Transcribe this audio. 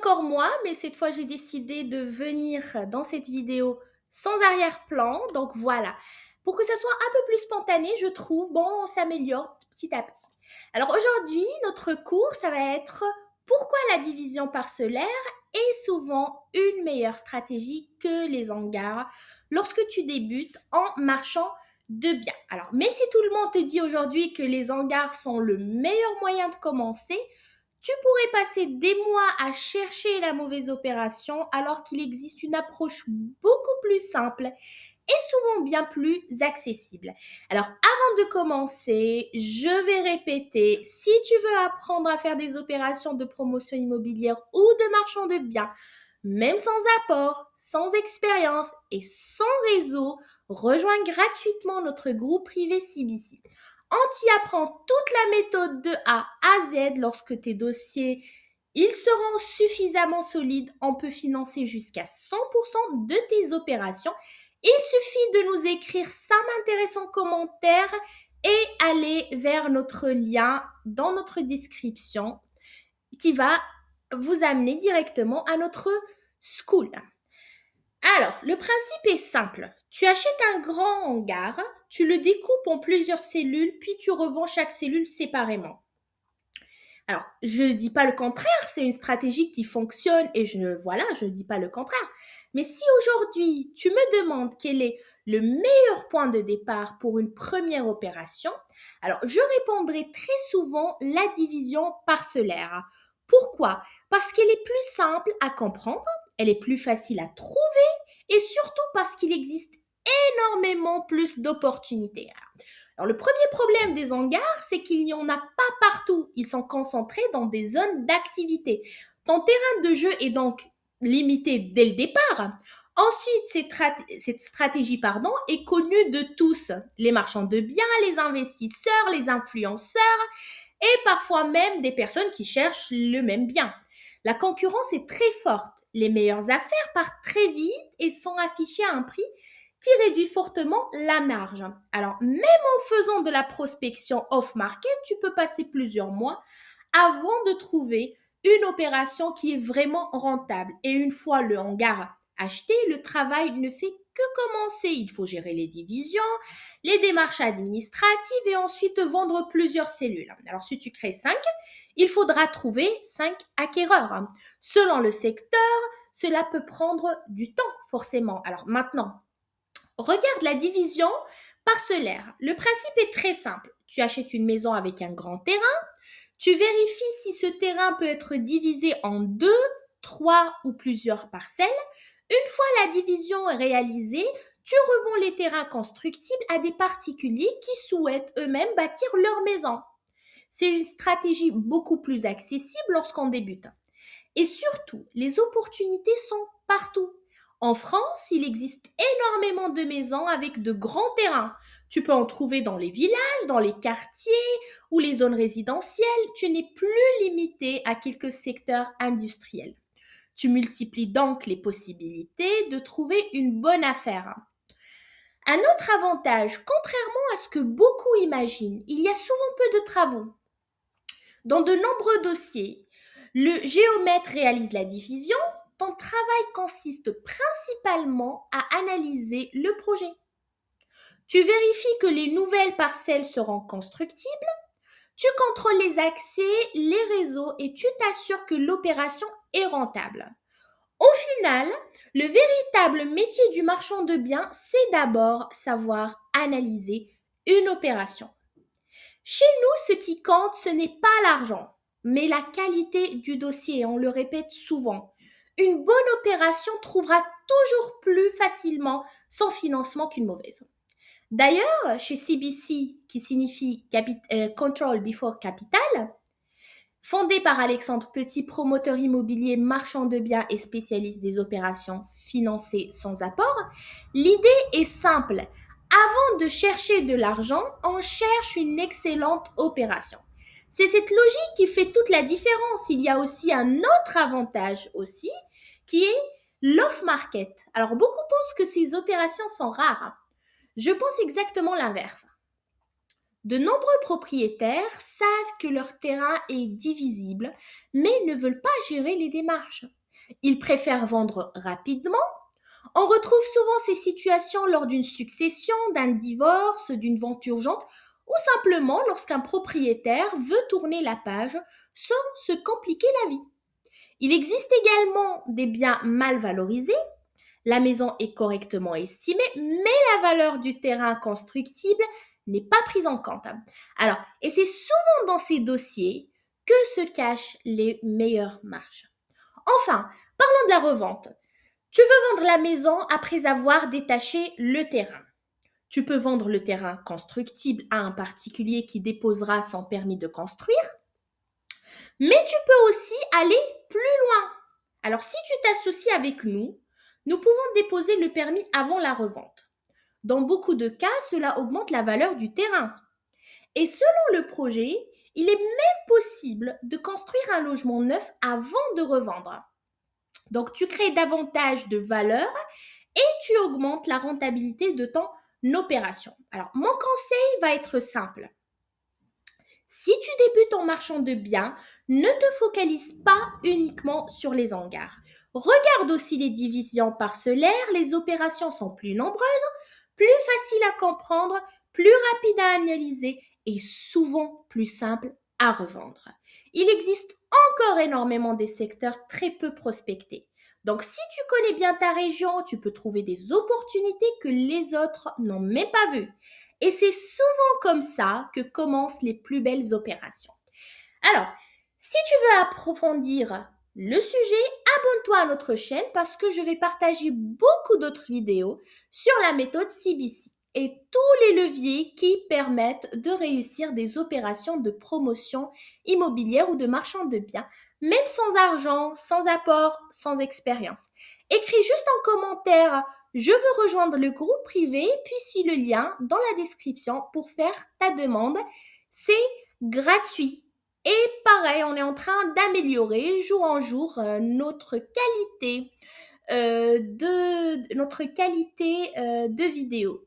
encore moi, mais cette fois j'ai décidé de venir dans cette vidéo sans arrière-plan. Donc voilà, pour que ça soit un peu plus spontané, je trouve, bon, on s'améliore petit à petit. Alors aujourd'hui, notre cours, ça va être pourquoi la division parcellaire est souvent une meilleure stratégie que les hangars lorsque tu débutes en marchand de biens. Alors même si tout le monde te dit aujourd'hui que les hangars sont le meilleur moyen de commencer, tu pourrais passer des mois à chercher la mauvaise opération alors qu'il existe une approche beaucoup plus simple et souvent bien plus accessible. Alors avant de commencer, je vais répéter, si tu veux apprendre à faire des opérations de promotion immobilière ou de marchand de biens, même sans apport, sans expérience et sans réseau, rejoins gratuitement notre groupe privé CBC. On t'y apprend toute la méthode de A à Z lorsque tes dossiers ils seront suffisamment solides. On peut financer jusqu'à 100% de tes opérations. Il suffit de nous écrire ça m'intéresse en commentaire et aller vers notre lien dans notre description qui va vous amener directement à notre school. Alors, le principe est simple. Tu achètes un grand hangar, tu le découpes en plusieurs cellules, puis tu revends chaque cellule séparément. Alors, je ne dis pas le contraire, c'est une stratégie qui fonctionne et je ne dis pas le contraire. Mais si aujourd'hui, tu me demandes quel est le meilleur point de départ pour une première opération, alors je répondrai très souvent la division parcellaire. Pourquoi? Parce qu'elle est plus simple à comprendre, elle est plus facile à trouver et surtout parce qu'il existe énormément plus d'opportunités. Alors, le premier problème des hangars, c'est qu'il n'y en a pas partout. Ils sont concentrés dans des zones d'activité. Ton terrain de jeu est donc limité dès le départ. Ensuite, cette stratégie est connue de tous. Les marchands de biens, les investisseurs, les influenceurs et parfois même des personnes qui cherchent le même bien. La concurrence est très forte. Les meilleures affaires partent très vite et sont affichées à un prix qui réduit fortement la marge. Alors, même en faisant de la prospection off-market, tu peux passer plusieurs mois avant de trouver une opération qui est vraiment rentable. Et une fois le hangar acheté, le travail ne fait que commencer. Il faut gérer les divisions, les démarches administratives et ensuite vendre plusieurs cellules. Alors, si tu crées 5, il faudra trouver 5 acquéreurs. Selon le secteur, cela peut prendre du temps, forcément. Alors maintenant, regarde la division parcellaire. Le principe est très simple. Tu achètes une maison avec un grand terrain. Tu vérifies si ce terrain peut être divisé en 2, 3 ou plusieurs parcelles. Une fois la division réalisée, tu revends les terrains constructibles à des particuliers qui souhaitent eux-mêmes bâtir leur maison. C'est une stratégie beaucoup plus accessible lorsqu'on débute. Et surtout, les opportunités sont partout. En France, il existe énormément de maisons avec de grands terrains. Tu peux en trouver dans les villages, dans les quartiers ou les zones résidentielles. Tu n'es plus limité à quelques secteurs industriels. Tu multiplies donc les possibilités de trouver une bonne affaire. Un autre avantage, contrairement à ce que beaucoup imaginent, il y a souvent peu de travaux. Dans de nombreux dossiers, le géomètre réalise la division. Ton travail consiste principalement à analyser le projet. Tu vérifies que les nouvelles parcelles seront constructibles. Tu contrôles les accès, les réseaux et tu t'assures que l'opération est rentable. Au final, le véritable métier du marchand de biens, c'est d'abord savoir analyser une opération. Chez nous, ce qui compte, ce n'est pas l'argent, mais la qualité du dossier. On le répète souvent. Une bonne opération trouvera toujours plus facilement son financement qu'une mauvaise. D'ailleurs, chez CBC, qui signifie Control Before Capital, fondé par Alexandre Petit, promoteur immobilier, marchand de biens et spécialiste des opérations financées sans apport, l'idée est simple. Avant de chercher de l'argent, on cherche une excellente opération. C'est cette logique qui fait toute la différence. Il y a aussi un autre avantage aussi, qui est l'off-market. Alors, beaucoup pensent que ces opérations sont rares. Je pense exactement l'inverse. De nombreux propriétaires savent que leur terrain est divisible, mais ne veulent pas gérer les démarches. Ils préfèrent vendre rapidement. On retrouve souvent ces situations lors d'une succession, d'un divorce, d'une vente urgente ou simplement lorsqu'un propriétaire veut tourner la page sans se compliquer la vie. Il existe également des biens mal valorisés. La maison est correctement estimée, mais la valeur du terrain constructible n'est pas prise en compte. Alors, et c'est souvent dans ces dossiers que se cachent les meilleures marges. Enfin, parlons de la revente. Tu veux vendre la maison après avoir détaché le terrain. Tu peux vendre le terrain constructible à un particulier qui déposera son permis de construire, mais tu peux aussi aller plus loin. Alors, si tu t'associes avec nous, nous pouvons déposer le permis avant la revente. Dans beaucoup de cas, cela augmente la valeur du terrain. Et selon le projet, il est même possible de construire un logement neuf avant de revendre. Donc, tu crées davantage de valeur et tu augmentes la rentabilité de ton opération. Alors, mon conseil va être simple. Si tu débutes en marchand de biens, ne te focalise pas uniquement sur les hangars. Regarde aussi les divisions parcellaires, les opérations sont plus nombreuses, plus faciles à comprendre, plus rapides à analyser et souvent plus simples à revendre. Il existe encore énormément des secteurs très peu prospectés. Donc si tu connais bien ta région, tu peux trouver des opportunités que les autres n'ont même pas vues. Et c'est souvent comme ça que commencent les plus belles opérations. Alors, si tu veux approfondir le sujet, abonne-toi à notre chaîne parce que je vais partager beaucoup d'autres vidéos sur la méthode CBC et tous les leviers qui permettent de réussir des opérations de promotion immobilière ou de marchand de biens, même sans argent, sans apport, sans expérience. Écris juste en commentaire je veux rejoindre le groupe privé, puis suis le lien dans la description pour faire ta demande. C'est gratuit. Et pareil, on est en train d'améliorer jour en jour notre qualité de vidéo.